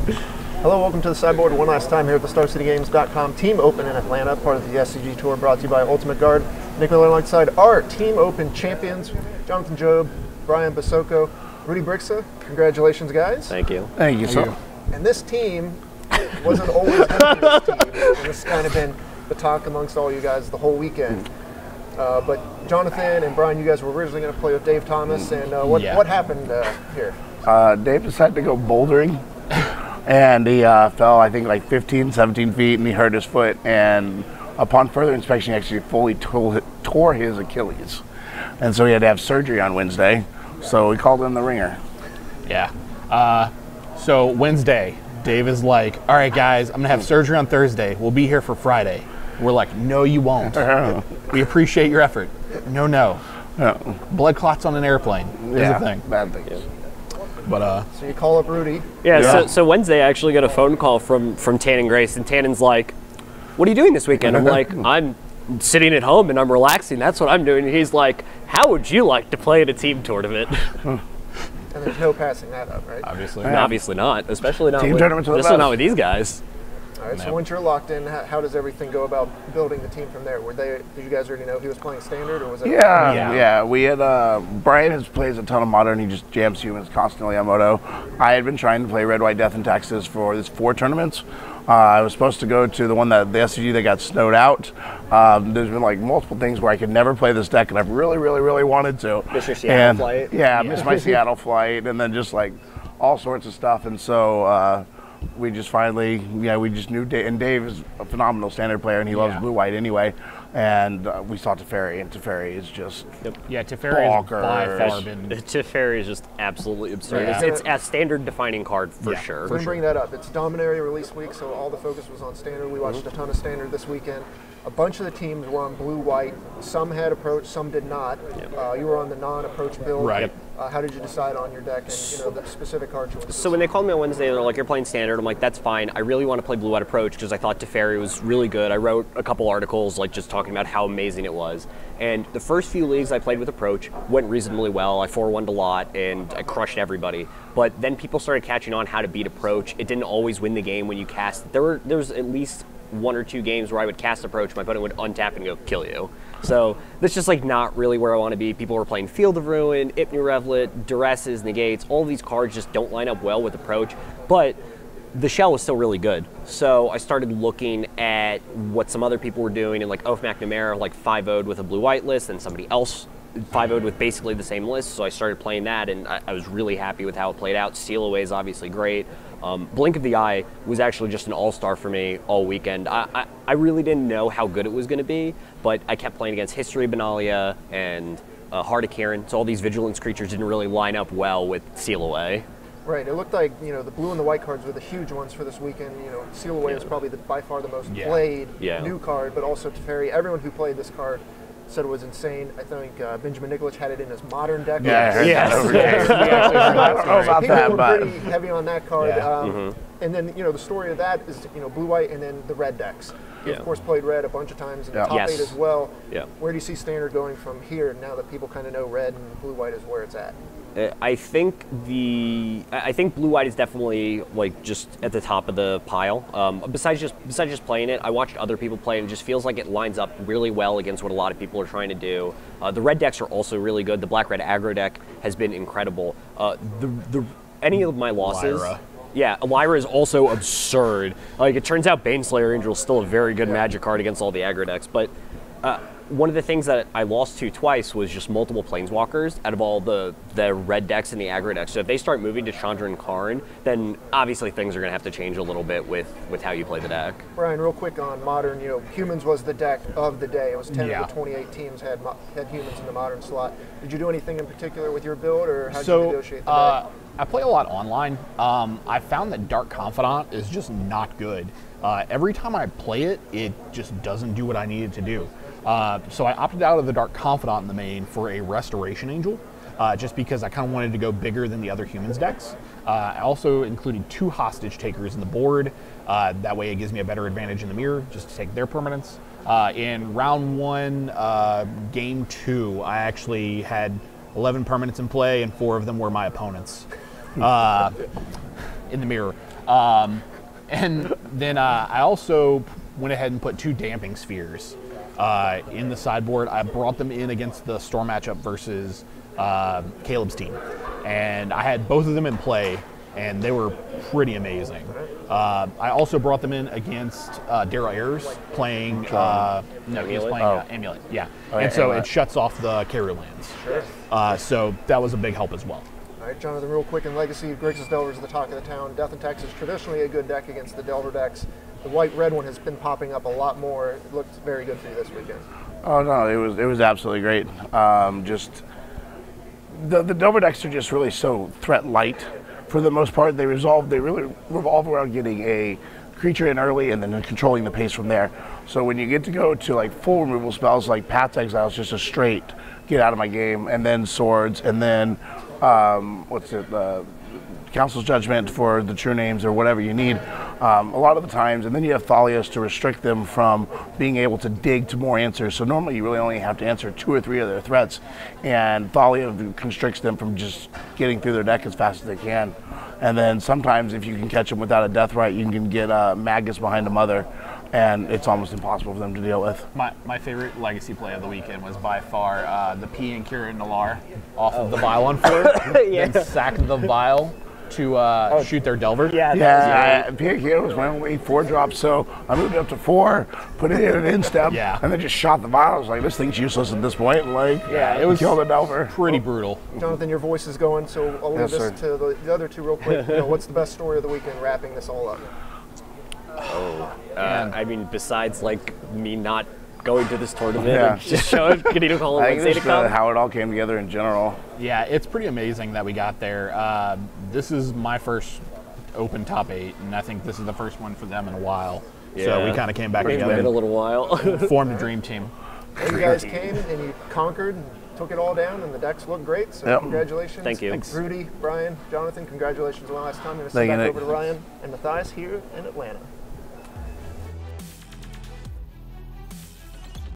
Hello, welcome to the sideboard one last time here at the StarCityGames.com Team Open in Atlanta, part of the SCG Tour, brought to you by Ultimate Guard. Nick Miller alongside our Team Open champions, Jonathan Job, Brian Basoco, Rudy Briksza. Congratulations, guys. Thank you. Thank you, sir. And this team wasn't always going to be this team. And this has kind of been the talk amongst all you guys the whole weekend. But Jonathan and Brian, you guys were originally going to play with Dave Thomas, and what happened here? Dave decided to go bouldering, and he fell, I think, like 15, 17 feet, and he hurt his foot. And upon further inspection, he actually fully tore his Achilles. And so he had to have surgery on Wednesday. So we called in the ringer. Yeah. So Wednesday, Dave is like, all right, guys, I'm going to have surgery on Thursday. We'll be here for Friday. We're like, no, you won't. We appreciate your effort. No. Blood clots on an airplane is a thing. Bad things. Yeah. But so you call up Rudy. Yeah. So Wednesday, I actually got a phone call from Tan and Grace, and Tannen's like, "What are you doing this weekend?" I'm like, "I'm sitting at home and I'm relaxing. That's what I'm doing." And he's like, "How would you like to play in a team tournament?" And there's no passing that up, right? obviously. No, obviously not, especially not. Team tournaments are the especially best. not with these guys. All right, so once you're locked in, how does everything go about building the team from there? Did you guys already know he was playing standard, or was it? Yeah. We had Brian plays a ton of modern. He just jams humans constantly on Moto. I had been trying to play Red, White, Death in Texas for this 4 tournaments. I was supposed to go to the one that the SCG that got snowed out. There's been like multiple things where I could never play this deck, and I've really, really, really wanted to. Miss your Seattle flight. Yeah, missed my Seattle flight, and then just like all sorts of stuff. And so we just finally, we just knew Dave, and Dave is a phenomenal standard player, and he loves blue-white anyway. And we saw Teferi, and Teferi is just Teferi has by far been... Teferi is just absolutely absurd. Yeah. It's a standard defining card for sure. So we bring that up. It's Dominaria release week, so all the focus was on standard. We watched a ton of standard this weekend. A bunch of the teams were on blue-white. Some had approach, some did not. You were on the non-approach build. Right. How did you decide on your deck and the specific card choices? So when they called me on Wednesday, they're like, "You're playing standard." I'm like, "That's fine. I really want to play blue-white approach because I thought Teferi was really good." I wrote a couple articles like just talking about how amazing it was. And the first few leagues I played with approach went reasonably well. I 4-1'd a lot and I crushed everybody. But then people started catching on how to beat approach. It didn't always win the game when you cast. There was at least 1 or 2 games where I would cast approach, my opponent would untap and go kill you. So that's just like not really where I want to be. People were playing Field of Ruin, Ipnu Revelet, Duresses, Negates. All these cards just don't line up well with approach. But the shell was still really good. So I started looking at what some other people were doing, and like Oaf McNamara like 5-0'd with a blue-white list, and somebody else 5-0'd with basically the same list. So I started playing that, and I was really happy with how it played out. Steal Away is obviously great. Blink of the Eye was actually just an all-star for me all weekend. I really didn't know how good it was going to be, but I kept playing against History Benalia and Heart of Kieran, so all these Vigilance creatures didn't really line up well with Seal Away. Right. It looked like the blue and the white cards were the huge ones for this weekend. Seal Away was probably by far the most played new card, but also Teferi. Everyone who played this card said it was insane. I think Benjamin Nikolic had it in his modern deck. Yeah, I heard that over there. I don't know about People that, were but pretty heavy on that card. Yeah. And then the story of that is blue-white and then the red decks. You of course played red a bunch of times in the top 8 as well. Yeah. Where do you see standard going from here now that people kind of know red and blue-white is where it's at? I think blue-white is definitely like just at the top of the pile. Besides just playing it, I watched other people play, and it just feels like it lines up really well against what a lot of people are trying to do. The red decks are also really good. The black-red aggro deck has been incredible. Any of my losses. Lyra. Yeah, Lyra is also absurd. Like, it turns out Baneslayer Angel is still a very good magic card against all the aggro decks, but one of the things that I lost to twice was just multiple Planeswalkers out of all the red decks and the aggro decks. So if they start moving to Chandra and Karn, then obviously things are going to have to change a little bit with how you play the deck. Brian, real quick on Modern, Humans was the deck of the day. It was 10 of the 28 teams had Humans in the Modern slot. Did you do anything in particular with your build, or how did you negotiate the deck? I play a lot online. I found that Dark Confidant is just not good. Every time I play it, it just doesn't do what I need it to do. So I opted out of the Dark Confidant in the main for a Restoration Angel, just because I kind of wanted to go bigger than the other Humans decks. I also included 2 Hostage Takers in the board. That way it gives me a better advantage in the mirror, just to take their permanents. In round 1, game 2, I actually had 11 permanents in play, and 4 of them were my opponents in the mirror. And then I also went ahead and put 2 damping spheres in the sideboard. I brought them in against the Storm matchup versus Caleb's team. And I had both of them in play, and they were pretty amazing. I also brought them in against Daryl Ayers playing, he was playing Amulet, yeah. And so it shuts off the Carew lands. Sure. So that was a big help as well. All right, Jonathan, real quick in Legacy, Briksza's Delver's the talk of the town. Death and Tax is traditionally a good deck against the Delver decks. The white-red one has been popping up a lot more. It looked very good for you this weekend. Oh no, it was absolutely great. Just the Delver decks are just really so threat light. For the most part, they really revolve around getting a creature in early and then controlling the pace from there. So when you get to go to like full removal spells like Path's Exile is just a straight get out of my game, and then Swords, and then Council's Judgment for the true names or whatever you need a lot of the times, and then you have Thalia's to restrict them from being able to dig to more answers. So normally you really only have to answer 2 or 3 of their threats, and Thalia constricts them from just getting through their deck as fast as they can. And then sometimes if you can catch them without a Deathrite, you can get Magus behind a Mother, and it's almost impossible for them to deal with. My favorite Legacy play of the weekend was by far the P and Kira Nalar off of the Vial on 4, then sack the Vial to shoot their Delver. P&K was my only 4-drop, so I moved it up to 4, put it in an instep, and then just shot the Vial. I was like, this thing's useless at this point. It was kill the Delver. Pretty brutal. Jonathan, your voice is going, so I'll leave this to the other 2 real quick. What's the best story of the weekend wrapping this all up? I mean, besides me not going to this tournament and just getting a call on Wednesday to come. How it all came together in general. Yeah, it's pretty amazing that we got there. This is my first open top 8, and I think this is the first one for them in a while. Yeah. So we kind of came back It's together. been a little while. Formed a dream team. You guys came and you conquered and took it all down, and the decks look great, so congratulations. Thank you. Thanks. Rudy, Brian, Jonathan, congratulations one last time. I'm going to send back over to Ryan and Matthias here in Atlanta.